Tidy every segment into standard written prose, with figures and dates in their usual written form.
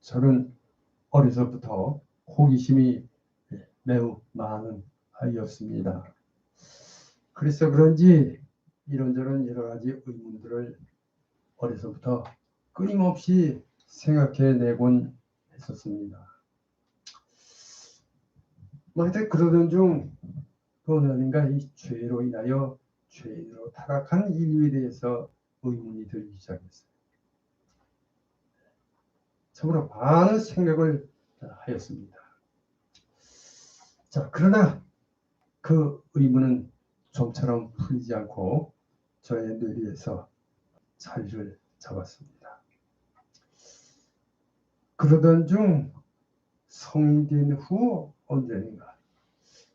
저는 어려서부터 호기심이 매우 많은 아이였습니다. 그래서 그런지 이런저런 여러 가지 의문들을 어려서부터 끊임없이 생각해내곤 했었습니다. 하여튼 그러던 중 어느 날인가 이 죄로 인하여 죄로 타락한 인류에 대해서 의문이 들기 시작했어요. 참으로 많은 생각을 하였습니다. 자, 그러나 그 의문은 좀처럼 풀리지 않고 저의 뇌리에서 자리를 잡았습니다. 그러던 중 성인 된 후 언젠가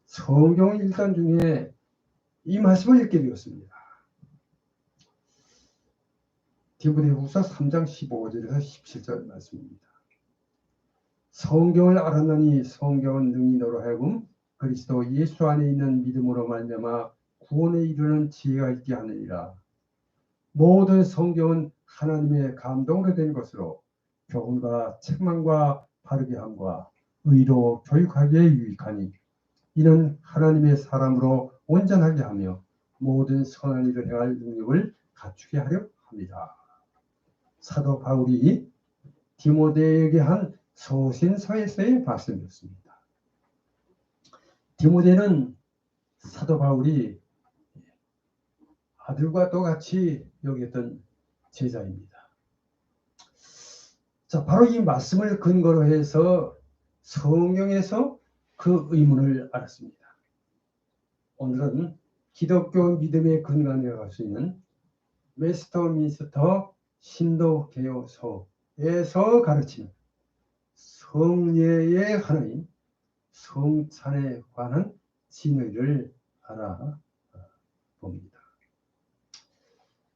성경 읽던 중에 이 말씀을 읽게 되었습니다. 디모데후서 3장 15절에서 17절 말씀입니다. 성경을 알았나니 성경은 능히 너로 하여금 그리스도 예수 안에 있는 믿음으로 말미암아 구원에 이르는 지혜가 있게 하느니라. 모든 성경은 하나님의 감동으로 된 것으로 교훈과 책망과 바르게 함과 의로 교육하기에 유익하니 이는 하나님의 사람으로 온전하게 하며 모든 선한 일을 행할 능력을 갖추게 하려 합니다. 사도 바울이 디모데에게 한 서신서에서의 말씀이었습니다. 디모데는 사도 바울이 아들과 똑같이 여겼던 제자입니다. 자, 바로 이 말씀을 근거로 해서 성경에서 그 의문을 알았습니다. 오늘은 기독교 믿음의 근간에 갈 수 있는 웨스터민스터 신도개요서에서 가르치는 성례의 하나님 성찬에 관한 진리를 알아봅니다.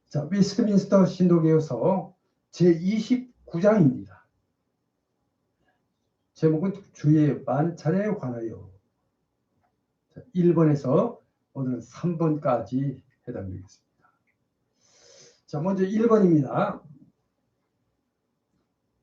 자, 웨스트민스터 신도개요서 제29장입니다. 제목은 주의 만찬에 관하여 1번에서 오늘은 3번까지 해당되겠습니다. 자, 먼저 1번입니다.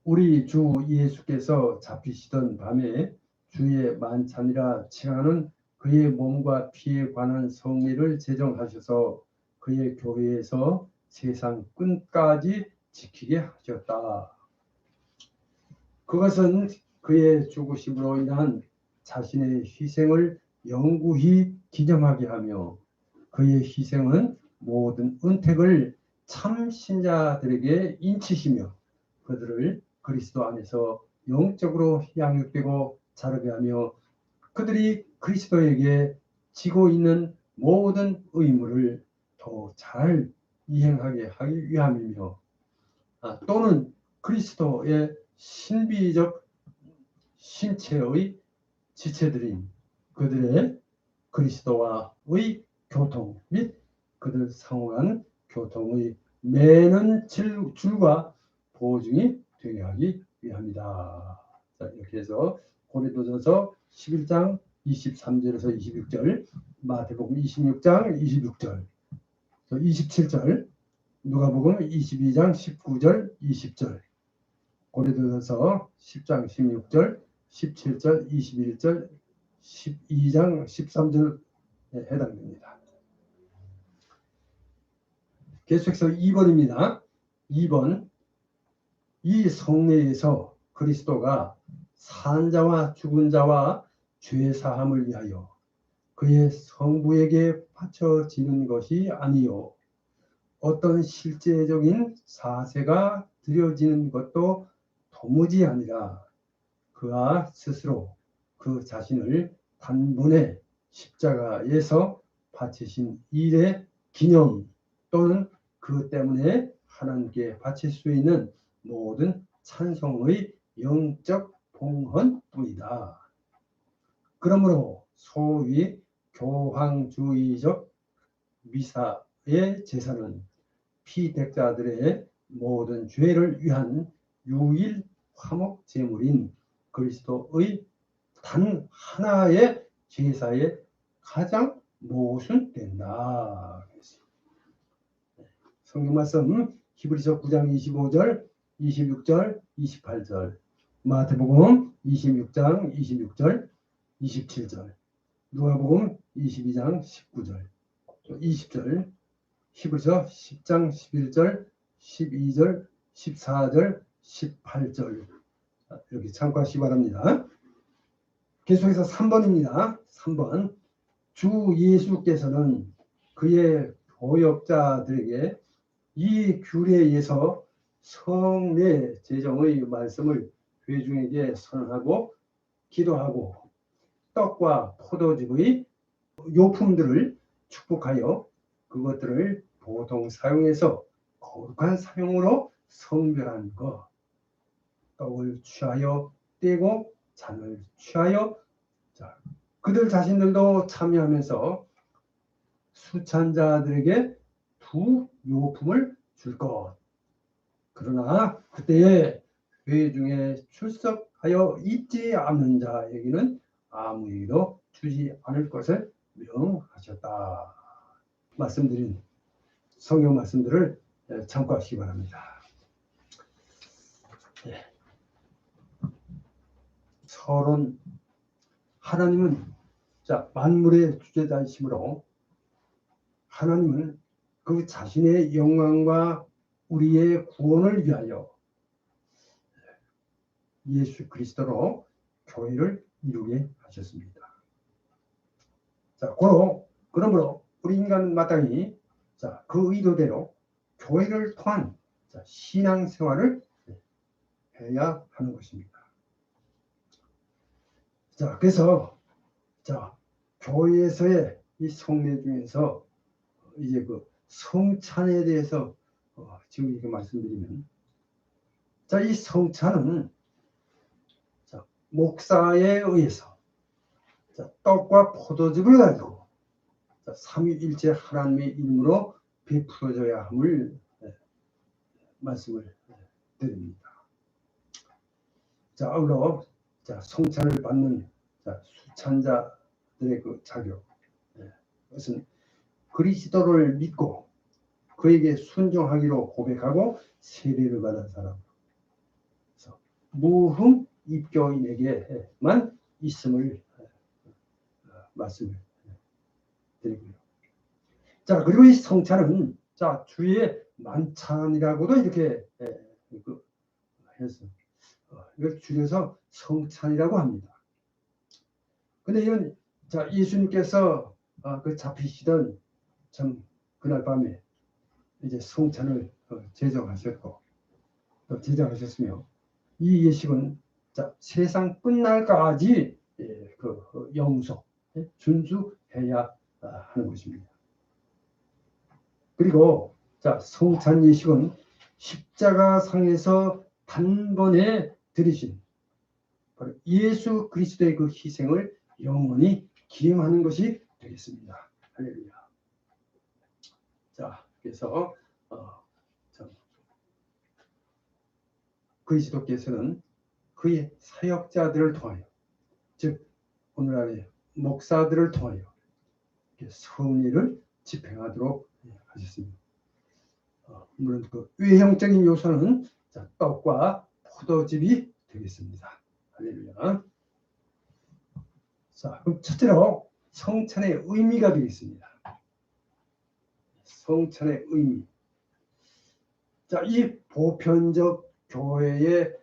우리 주 예수께서 잡히시던 밤에 주의 만찬이라 칭하는 그의 몸과 피에 관한 성례를 제정하셔서 그의 교회에서 세상 끝까지 지키게 하셨다. 그것은 그의 죽으심으로 인한 자신의 희생을 영구히 기념하게 하며 그의 희생은 모든 은택을 참 신자들에게 인치시며 그들을 그리스도 안에서 영적으로 양육되고 자라게 하며 그들이 그리스도에게 지고 있는 모든 의무를 더 잘 이행하게 하기 위함이며 또는 그리스도의 신비적 신체의 지체들인 그들의 그리스도와의 교통 및 그들 상호간 교통의 매는 줄과 보증이 되게 하기 위함이다. 자, 이렇게 해서 고린도전서 11장 23절에서 26절, 마태복음 26장 26절, 27절, 누가복음 22장 19절 20절, 고린도전서 10장 16절 17절 21절 12장 13절에 해당됩니다. 계속해서 2번입니다. 2번, 이 성례에서 그리스도가 산 자와 죽은 자와 죄 사함을 위하여 그의 성부에게 바쳐지는 것이 아니요 어떤 실제적인 사세가 드려지는 것도 도무지 아니라 그가 스스로 그 자신을 단번에 십자가에서 바치신 일의 기념 또는 그 때문에 하나님께 바칠 수 있는 모든 찬송의 영적 봉헌뿐이다. 그러므로 소위 교황주의적 미사의 제사는 피택자들의 모든 죄를 위한 유일 화목 제물인 그리스도의 단 하나의 제사에 가장 모순된다. 성경 말씀 히브리서 9장 25절, 26절, 28절, 마태복음 26장 26절, 27절, 누가복음 22장 19절, 20절, 히브리서 10장 11절, 12절, 14절, 18절 이렇게 참고하시기 바랍니다. 계속해서 3번입니다. 3번. 주 예수께서는 그의 교역자들에게 이 규례에서 성례 제정의 말씀을 회중에게 선언하고 기도하고 떡과 포도즙의 요품들을 축복하여 그것들을 보통 사용해서 거룩한 사용으로 성별한 것, 떡을 취하여 떼고 잔을 취하여 그들 자신들도 참여하면서 수찬자들에게 두 요품을 줄 것. 그러나 그때에 회중에 출석하여 있지 않는 자에게는 아무에게도 주지 않을 것을 명하셨다. 말씀드린 성경 말씀들을 참고하시기 바랍니다. 서론. 하나님은 만물의 주제자이시므로 하나님은 그 자신의 영광과 우리의 구원을 위하여 예수 그리스도로 교회를 이루게 하셨습니다. 그러므로 우리 인간 마땅히 그 의도대로 교회를 통한 신앙생활을 해야 하는 것입니다. 그래서 교회에서의 이 성례 중에서 이제 그 성찬에 대해서 지금 이렇게 말씀드리면 이 성찬은 목사에 의해서 떡과 포도즙을 가지고 삼위일체 하나님의 이름으로 베풀어져야 함을 말씀을 드립니다. 아울러 성찬을 받는 수찬자들의 그 자격, 그것은 그리스도를 믿고 그에게 순종하기로 고백하고 세례를 받은 사람, 무흠 입교인에게만 있음을 말씀을 드리고요. 그리고 이 성찬은 주의 만찬이라고도 이렇게 해서 이걸 줄여서 성찬이라고 합니다. 근데 이건 예수님께서 그 잡히시던 참 그날 밤에 이제 성찬을 제정하셨고 또 제정하셨으며 이 예식은 세상 끝날까지 그 영속 준수해야 하는 것입니다. 그리고 성찬 예식은 십자가상에서 단번에 드리신 예수 그리스도의 그 희생을 영원히 기념하는 것이 되겠습니다. 할렐루야. 그래서 그리스도께서는 그의 사역자들을 통하여, 즉 오늘날의 목사들을 통하여 성례를 집행하도록 하셨습니다. 물론 그 외형적인 요소는 떡과 포도즙이 되겠습니다. 할렐루야. 그럼 첫째로 성찬의 의미가 되겠습니다. 성찬의 의미. 이 보편적 교회의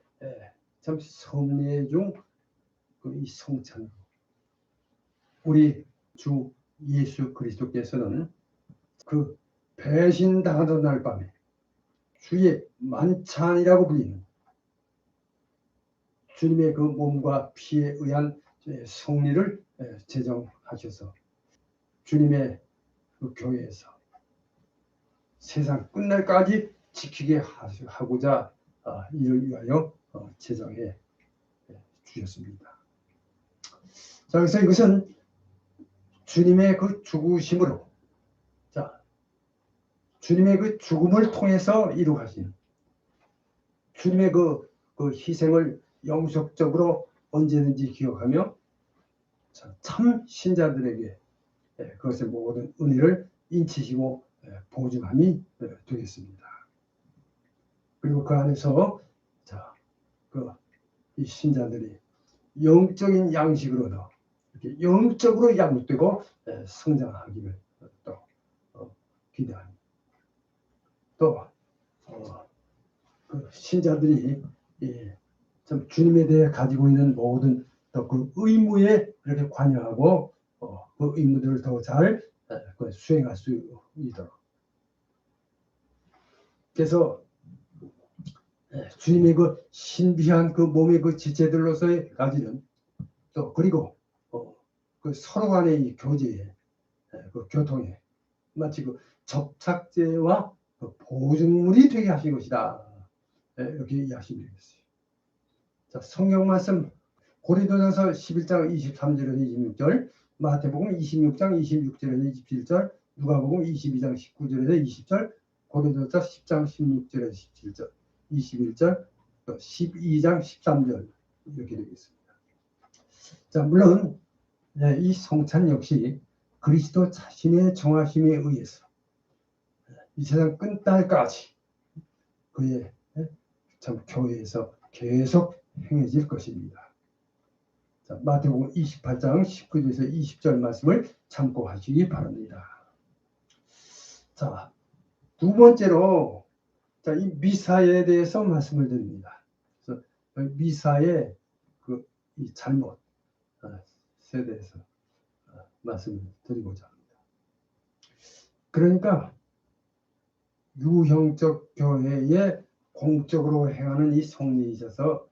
참 성례 중 이 성찬, 우리 주 예수 그리스도께서는 그 배신당하던 날 밤에 주의 만찬이라고 불리는 주님의 그 몸과 피에 의한 성례를 제정하셔서 주님의 그 교회에서 세상 끝날까지 지키게 하고자 이를 위하여 제정해 주셨습니다. 그래서 이것은 주님의 그 죽으심으로, 주님의 그 죽음을 통해서 이루어진 주님의 그 희생을 영속적으로 언제든지 기억하며 참 신자들에게 그것의 모든 은혜를 인치시고 보증함이 되겠습니다. 그리고 그 안에서 그 이 신자들이 영적인 양식으로도 이렇게 영적으로 양육되고 성장하기를 또 기대합니다. 또 그 신자들이 참 주님에 대해 가지고 있는 모든 또 그 의무에 그렇게 관여하고 그 의무들을 더 잘 수행할 수 있도록. 그래서 주님의 그 신비한 그 몸의 그 지체들로서의 가지는 또 그리고 그 서로 간의 이 교제에 그 교통에 마치 그 접착제와 그 보증물이 되게 하신 것이다. 이렇게 이해하시면 되겠어요. 자, 성경 말씀 고린도전서 11장 23절에서 26절, 마태복음 26장 26절에서 27절, 누가복음 22장 19절에서 20절, 고린도전서 10장 16절에서 17절, 21절, 12장 13절 이렇게 되겠습니다. 자, 물론 이 성찬 역시 그리스도 자신의 정하심에 의해서 이 세상 끝날까지 그의 참 교회에서 계속 행해질 것입니다. 자, 마태복음 28장 19절에서 20절 말씀을 참고하시기 바랍니다. 자, 두 번째로 자, 이 미사에 대해서 말씀을 드립니다. 그래서 미사의 이 잘못 세대에서 말씀을 드리고자 합니다. 그러니까 유형적 교회에 공적으로 행하는 이 성례이셔서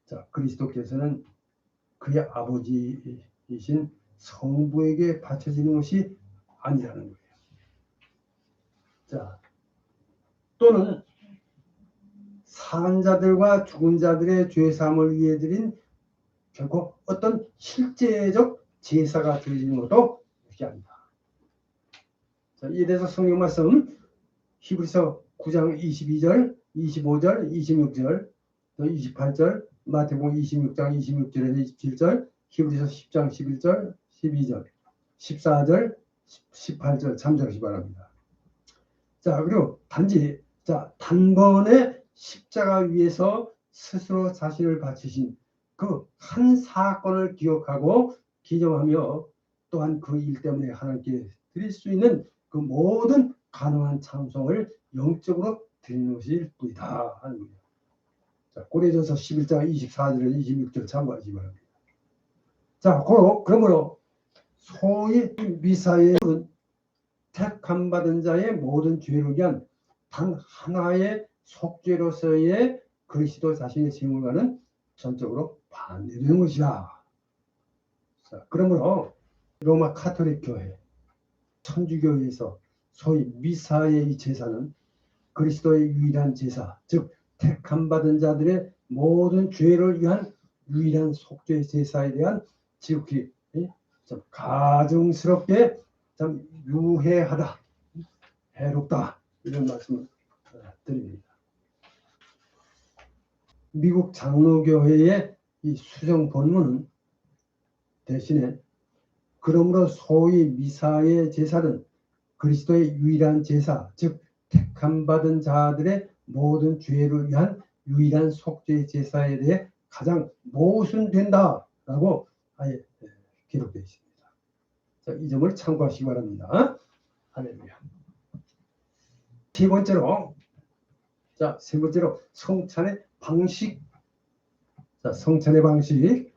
자, 그리스도께서는 그의 아버지이신 성부에게 바쳐지는 것이 아니라는 거예요. 자, 또는 산자들과 죽은 자들의 죄사함을 위해 드린 결코 어떤 실제적 제사가 드리는 것도 그렇게 아니다. 자, 이에 대해서 성경 말씀 히브리서 9장 22절, 25절, 26절, 28절, 마태복음 26장 26절에서 27절, 히브리서 10장 11절, 12절, 14절, 18절 참조하시기 바랍니다. 자, 그리고 단지 자, 단번에 십자가 위에서 스스로 자신을 바치신 그 한 사건을 기억하고 기념하며 또한 그 일 때문에 하나님께 드릴 수 있는 그 모든 가능한 참송을 영적으로 드리는 것일 뿐이다 하는 거예요. 자, 고린도전서 11장 24절에서 26절 참고하시기 바랍니다. 자, 그러므로 소위 미사의 택함 받은 자의 모든 죄를 위한 단 하나의 속죄로서의 그리스도 자신의 생물과는 전적으로 반대되는 것이다. 자, 그러므로 로마 카톨릭 교회, 천주교에서 소위 미사의 이 제사는 그리스도의 유일한 제사, 즉 택함 받은 자들의 모든 죄를 위한 유일한 속죄 제사에 대한 지극히 좀 가증스럽게 좀 유해하다, 해롭다 이런 말씀을 드립니다. 미국 장로교회의 이 수정 본문은 대신에 그러므로 소위 미사의 제사는 그리스도의 유일한 제사, 즉 택함 받은 자들의 모든 죄를 위한 유일한 속죄 제사에 대해 가장 모순된다라고 아예 기록되어 있습니다. 자, 이 점을 참고하시기 바랍니다. 할렐루야. 세 번째로, 자, 세 번째로 성찬의 방식. 자, 성찬의 방식.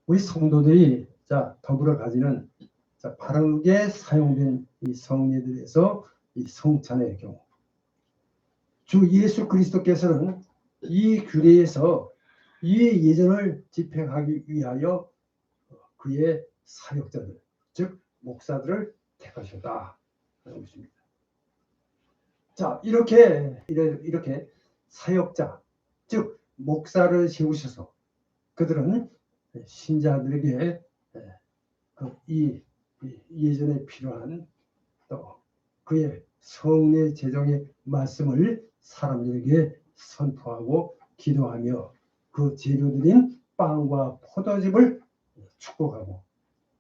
우리 성도들이 자, 더불어 가지는 자, 바르게 사용된 이 성례들에서 이 성찬의 경우 주 예수 그리스도께서는 이 규례에서 이 예전을 집행하기 위하여 그의 사역자들, 즉 목사들을 택하셨다 하는 것입니다. 자, 이렇게 사역자, 즉 목사를 세우셔서 그들은 신자들에게 이 예전에 필요한 또 그의 성례 제정의 말씀을 사람들에게 선포하고 기도하며 그 재료들인 빵과 포도즙을 축복하고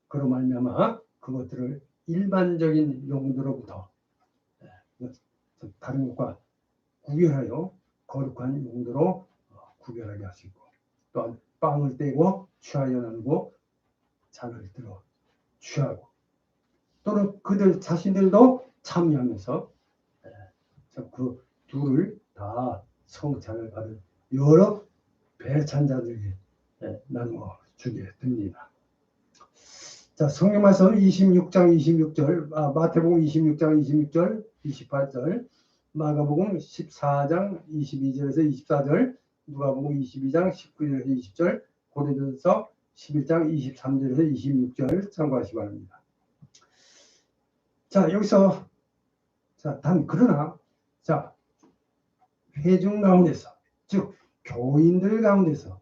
그로 말미암아 그것들을 일반적인 용도로부터 다른 것과 구별하여 거룩한 용도로 구별하게 하시고 또한 빵을 떼고 취하여 나누고 잔을 들어 취하고 또는 그들 자신들도 참여하면서 그 둘을 다 성찬을 받은 여러 배찬자들에게 나누어 주게 됩니다. 자, 성경 말씀 26장 26절, 마태복음 26장 26절, 28절, 마가복음 14장 22절에서 24절, 누가복음 22장 19절에서 20절, 고린도전서 11장 23절에서 26절 참고하시기 바랍니다. 자, 여기서 그러나 회중 가운데서, 즉 교인들 가운데서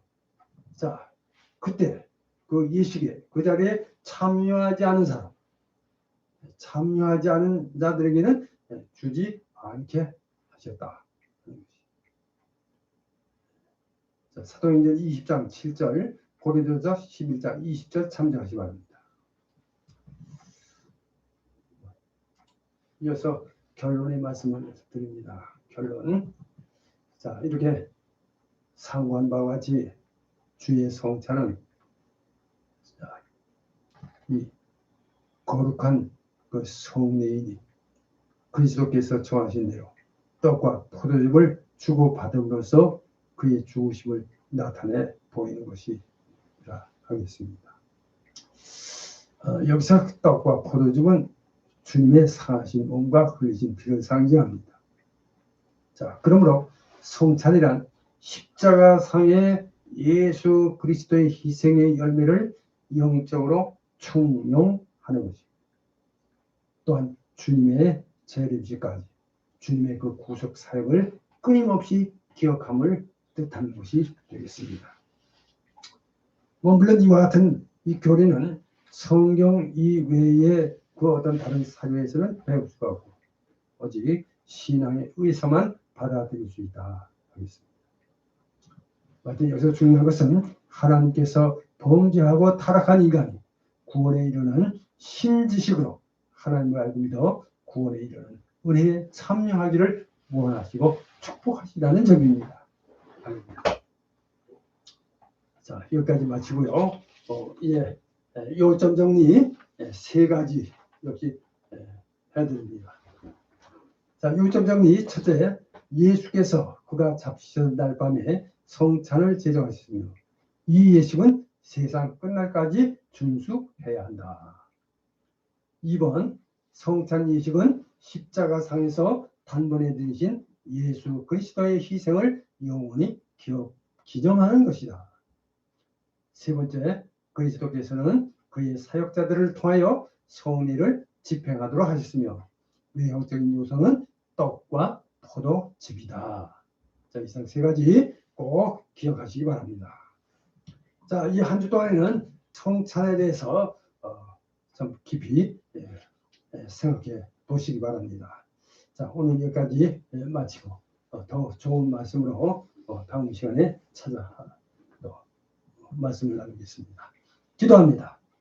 그때 그 예식에 그 자리에 참여하지 않은 사람, 참여하지 않은 자들에게는 주지 않게 하셨다. 사도행전 20장 7절, 고린도전서 11장 20절 참조하시기 바랍니다. 이어서 결론의 말씀을 드립니다. 결론. 이렇게 상고한 바와 같이 주의 성찬은 이 거룩한 그 성례이니 그리스도께서 정하신 대로 떡과 포도즙을 주고 받음으로써 그의 죽으심을 나타내 보이는 것이라 하겠습니다. 여기서 떡과 포도즙은 주님의 상하신 몸과 흘리신 피를 상징합니다. 그러므로 성찬이란 십자가상의 예수 그리스도의 희생의 열매를 영적으로 충용하는 것입니다. 또한 주님의 재림시까지 주님의 그 구속 사역을 끊임없이 기억함을 뜻하는 것이 되겠습니다. 물론 이와 같은 이 교리는 성경 이외의 그 어떤 다른 사료에서는 배울 수가 없고 오직 신앙에 의해서만 받아들일 수 있다 하겠습니다. 여기서 중요한 것은 하나님께서 범죄하고 타락한 인간이 구원에 이르는 신지식으로 하나님을 알고 믿어 구원에 이르는 은혜에 참여하기를 원하시고 축복하시다는 점입니다. 여기까지 마치고요. 요점 정리 세 가지 역시 해드립니다. 요점 정리 첫째, 예수께서 그가 잡히신 날 밤에 성찬을 제정하셨으며 이 예식은 세상 끝날까지 준수해야 한다. 2번, 성찬 예식은 십자가상에서 단번에 드리신 예수 그리스도의 희생을 영원히 기정하는 것이다. 세 번째, 그리스도께서는 그의 사역자들을 통하여 성례를 집행하도록 하셨으며 외형적인 요소는 떡과 포도즙이다. 이상 세 가지 꼭 기억하시기 바랍니다. 이 한 주 동안에는 성찬에 대해서 좀 깊이 생각해 보시기 바랍니다. 오늘 여기까지 마치고 더 좋은 말씀으로 다음 시간에 찾아 말씀을 나누겠습니다. 기도합니다.